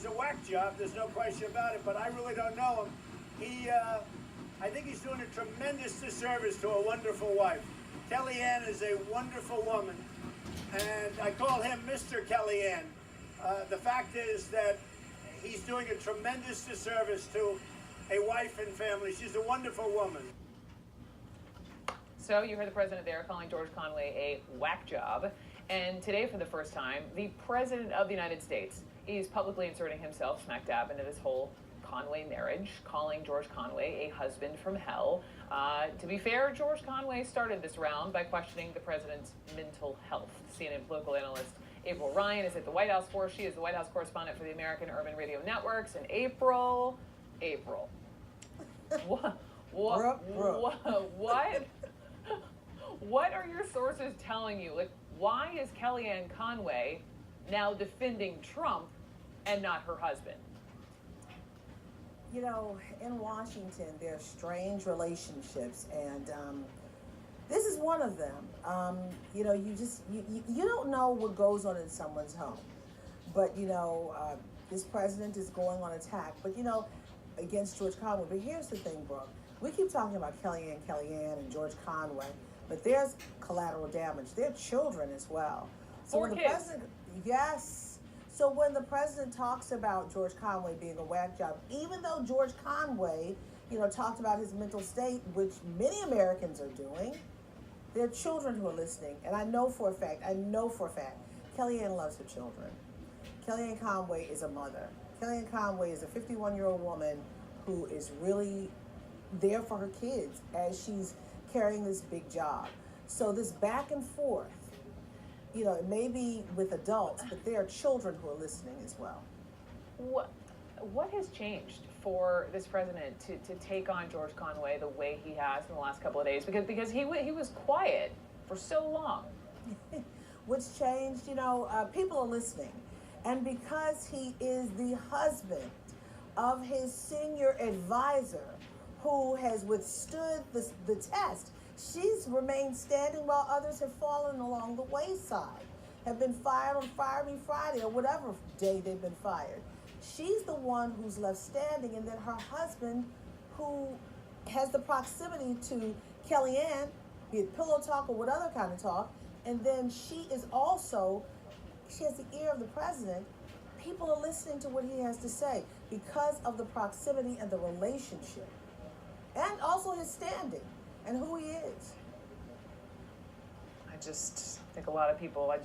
he's a whack job. There's no question about it. But I really don't know him. I think he's doing a tremendous disservice to a wonderful wife. Kellyanne is a wonderful woman, and I call him Mr. Kellyanne. The fact is that he's doing a tremendous disservice to a wife and family. She's a wonderful woman. So you heard the president there calling George Conway a whack job. And today, for the first time, the president of the United States is publicly inserting himself smack dab into this whole Conway marriage, calling George Conway a husband from hell. To be fair, George Conway started this round by questioning the president's mental health. CNN political analyst April Ryan is at the White House for. She is the White House correspondent for the American Urban Radio Networks. And April, what are your sources telling you? Like, why is Kellyanne Conway now defending Trump and not her husband? You know, in Washington, there are strange relationships, and this is one of them. You know, you don't know what goes on in someone's home. But, you know, this president is going on attack, but, you know, against George Conway. But here's the thing, Brooke. We keep talking about Kellyanne and George Conway, but there's collateral damage. There are children as well. So Four when kids. The president, yes. So when the president talks about George Conway being a whack job, even though George Conway, you know, talked about his mental state, which many Americans are doing, there are children who are listening. And I know for a fact, Kellyanne loves her children. Kellyanne Conway is a mother. Kellyanne Conway is a 51-year-old woman who is really there for her kids as she's carrying this big job. So this back and forth, you know, it may be with adults, but there are children who are listening as well. What has changed for this president to take on George Conway the way he has in the last couple of days? Because he was quiet for so long. What's changed? You know, people are listening. And because he is the husband of his senior advisor who has withstood the test, she's remained standing while others have fallen along the wayside, have been fired on Fire Me Friday or whatever day they've been fired. She's the one who's left standing, and then her husband, who has the proximity to Kellyanne, be it pillow talk or what other kind of talk, and then she has the ear of the president. People are listening to what he has to say because of the proximity and the relationship, and also his standing and who he is. I just think a lot of people, I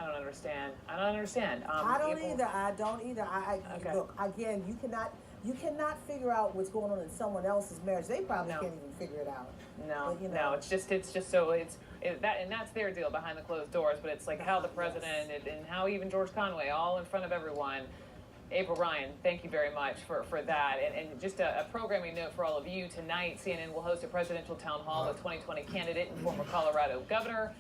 don't understand. I don't either. Okay. Look, again, you cannot figure out what's going on in someone else's marriage. They probably can't even figure it out. No, but, you know, it's just so that's their deal behind the closed doors. But it's like how the president and how even George Conway, all in front of everyone. April Ryan, thank you very much for that. And just a programming note for all of you. Tonight, CNN will host a presidential town hall with 2020 candidate and former Colorado governor